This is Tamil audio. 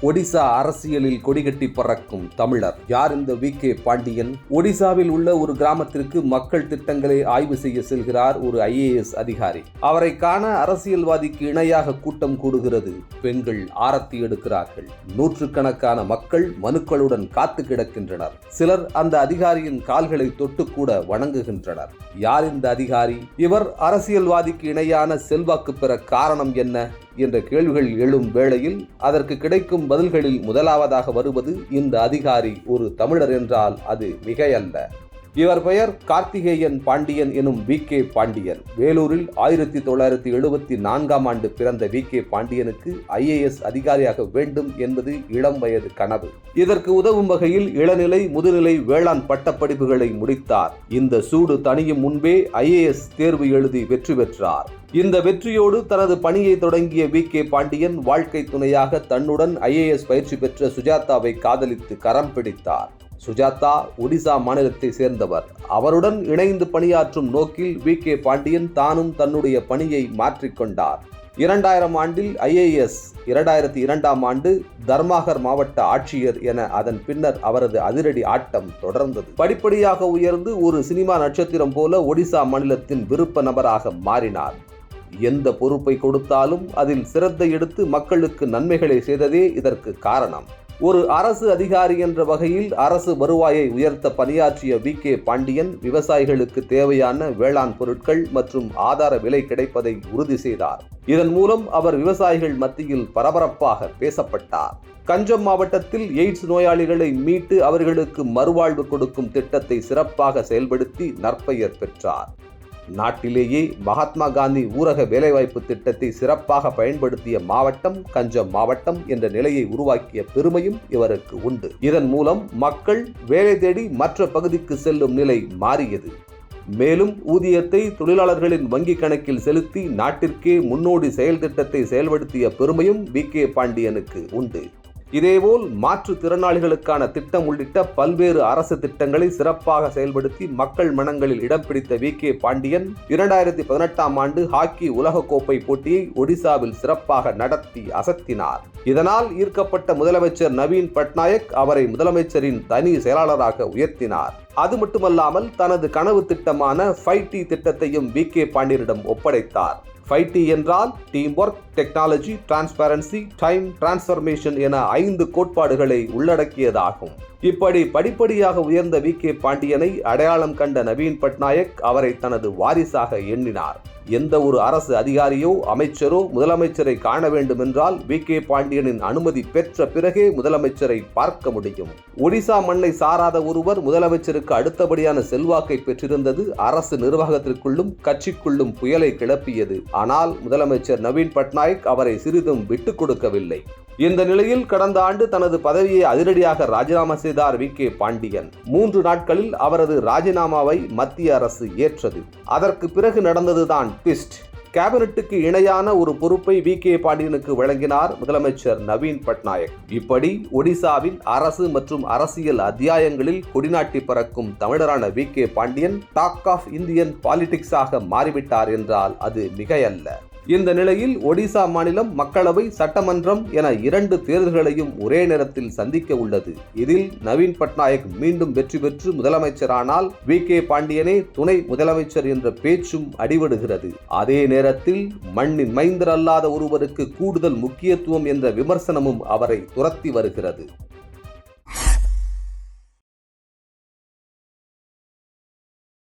ஒடிசா அரசியலில் கொடிகட்டி பறக்கும் தமிழர் யார் இந்த வி.கே. பாண்டியன்? ஒடிசாவில் உள்ள ஒரு கிராமத்திற்கு மக்கள் திட்டங்களை ஆய்வு செய்ய செல்கிறார் ஒரு IAS அதிகாரி. அவரை காண அரசியல்வாதிக்கு இணையாக கூட்டம் கூடுகிறது. பெண்கள் ஆரத்தி எடுக்கிறார்கள். நூற்றுக்கணக்கான மக்கள் மனுக்களுடன் காத்து கிடக்கின்றனர். சிலர் அந்த அதிகாரியின் கால்களை தொட்டுக்கூட வணங்குகின்றனர். யார் இந்த அதிகாரி? இவர் அரசியல்வாதிக்கு இணையான செல்வாக்கு பெற காரணம் என்ன என்ற கேள்விகள் எழும் வேளையில் அதற்கு கிடைக்கும் பதில்களில் முதலாவதாக வருவது இந்த அதிகாரி ஒரு தமிழர் என்றால் அது மிகையல்ல. இவர் பெயர் கார்த்திகேயன் பாண்டியன் எனும் வி.கே. பாண்டியன். வேலூரில் 1974ஆம் ஆண்டு பிறந்த வி.கே. பாண்டியனுக்கு IAS அதிகாரியாக வேண்டும் என்பது இளம் வயது கனவு. இதற்கு உதவும் வகையில் இளநிலை, முதுநிலை வேளாண் பட்டப்படிப்புகளை முடித்தார். இந்த சூடு தணியும் முன்பே IAS தேர்வு எழுதி வெற்றி பெற்றார். இந்த வெற்றியோடு தனது பணியை தொடங்கிய வி.கே. பாண்டியன் வாழ்க்கை துணையாக தன்னுடன் IAS பயிற்சி பெற்ற சுஜாதாவை காதலித்து கரம் பிடித்தார். சுஜாதா ஒடிசா மாநிலத்தை சேர்ந்தவர். அவருடன் இணைந்து பணியாற்றும் நோக்கில் வி.கே. பாண்டியன் தானும் தன்னுடைய பணியை மாற்றிக்கொண்டார். 2000 ஆண்டில் IAS, 2002ஆம் ஆண்டு தர்மாகர் மாவட்ட ஆட்சியர் என அதன் பின்னர் அவரது அதிரடி ஆட்டம் தொடர்ந்தது. படிப்படியாக உயர்ந்து ஒரு சினிமா நட்சத்திரம் போல ஒடிசா மாநிலத்தின் விருப்ப நபராக மாறினார். எந்த பொறுப்பை கொடுத்தாலும் அதில் சிரத்தை எடுத்து மக்களுக்கு நன்மைகளை செய்ததே இதற்கு காரணம். ஒரு அரசு அதிகாரி என்ற வகையில் அரசு வருவாயை உயர்த்த பணியாற்றிய வி.கே. பாண்டியன் விவசாயிகளுக்கு தேவையான வேளாண் பொருட்கள் மற்றும் ஆதார விலை கிடைப்பதை உறுதி செய்தார். இதன் மூலம் அவர் விவசாயிகள் மத்தியில் பரபரப்பாக பேசப்பட்டார். கஞ்சம் மாவட்டத்தில் எய்ட்ஸ் நோயாளிகளை மீட்டு அவர்களுக்கு மறுவாழ்வு கொடுக்கும் திட்டத்தை சிறப்பாக செயல்படுத்தி நற்பெயர் பெற்றார். நாட்டிலேயே மகாத்மா காந்தி ஊரக வேலைவாய்ப்பு திட்டத்தை சிறப்பாக பயன்படுத்திய மாவட்டம் கஞ்சம் மாவட்டம் என்ற நிலையை உருவாக்கிய பெருமையும் இவருக்கு உண்டு. இதன் மூலம் மக்கள் வேலை தேடி மற்ற பகுதிக்கு செல்லும் நிலை மாறியது. மேலும் ஊதியத்தை தொழிலாளர்களின் வங்கி கணக்கில் செலுத்தி நாட்டிற்கே முன்னோடி செயல் திட்டத்தை செயல்படுத்திய பெருமையும் வி.கே. பாண்டியனுக்கு உண்டு. இதேபோல் மாற்றுத்திறனாளிகளுக்கான திட்டம் உள்ளிட்ட பல்வேறு அரசு திட்டங்களை சிறப்பாக செயல்படுத்தி மக்கள் மனங்களில் இடம் பிடித்த வி.கே. பாண்டியன் 2018ஆம் ஆண்டு ஹாக்கி உலகக்கோப்பை போட்டியை ஒடிசாவில் சிறப்பாக நடத்தி அசத்தினார். இதனால் ஈர்க்கப்பட்ட முதலமைச்சர் நவீன் பட்நாயக் அவரை முதலமைச்சரின் தனி செயலாளராக உயர்த்தினார். அது மட்டுமல்லாமல் தனது கனவு திட்டமான 5T திட்டத்தையும் வி.கே. பாண்டியனிடம் ஒப்படைத்தார். 5T என்றால் team work, technology, transparency, time, transformation என 5 கோட்பாடுகளை உள்ளடக்கியதாகும். இப்படி படிப்படியாக உயர்ந்த வி.கே. பாண்டியனை அடையாளம் கண்ட நவீன் பட்நாயக் அவரை தனது வாரிசாக எண்ணினார். எந்த ஒரு அரசு அதிகாரியோ அமைச்சரோ முதலமைச்சரை காண வேண்டும் என்றால் வி.கே. பாண்டியனின் அனுமதி பெற்ற பிறகே முதலமைச்சரை பார்க்க முடியும். ஒடிசா மண்ணை சாராத ஒருவர் முதலமைச்சருக்கு அடுத்தபடியான செல்வாக்கை பெற்றிருந்தது அரசு நிர்வாகத்திற்குள்ளும் கட்சிக்குள்ளும் புயலை கிளப்பியது. ஆனால் முதலமைச்சர் நவீன் பட்நாயக் அவரை சிறிதும் விட்டுக் கொடுக்கவில்லை. இந்த நிலையில் கடந்த ஆண்டு தனது பதவியை அதிரடியாக ராஜினாமா செய்தார் வி.கே. பாண்டியன். 3 நாட்களில் அவரது ராஜினாமாவை மத்திய அரசு ஏற்றது. அதற்கு பிறகு நடந்ததுதான் ட்விஸ்ட். கேபினட்டுக்கு இணையான ஒரு பொறுப்பை வி.கே. பாண்டியனுக்கு வழங்கினார் முதலமைச்சர் நவீன் பட்நாயக். இப்படி ஒடிசாவின் அரசு மற்றும் அரசியல் அத்தியாயங்களில் கொடிநாட்டி பறக்கும் தமிழரான வி.கே. பாண்டியன் டாக் ஆஃப் இந்தியன் பாலிடிக்ஸாக மாறிவிட்டார் என்றால் அது மிகையல்ல. இந்த நிலையில் ஒடிசா மாநிலம் மக்களவை, சட்டமன்றம் என 2 தேர்தல்களையும் ஒரே நேரத்தில் சந்திக்க உள்ளது. இதில் நவீன் பட்நாயக் மீண்டும் வெற்றி பெற்று முதலமைச்சரானால் வி.கே. பாண்டியனே துணை முதலமைச்சர் என்ற பேச்சும் அடிபடுகிறது. அதே நேரத்தில் மண்ணின் மைந்தர் அல்லாத ஒருவருக்கு கூடுதல் முக்கியத்துவம் என்ற விமர்சனமும் அவரை துரத்தி வருகிறது.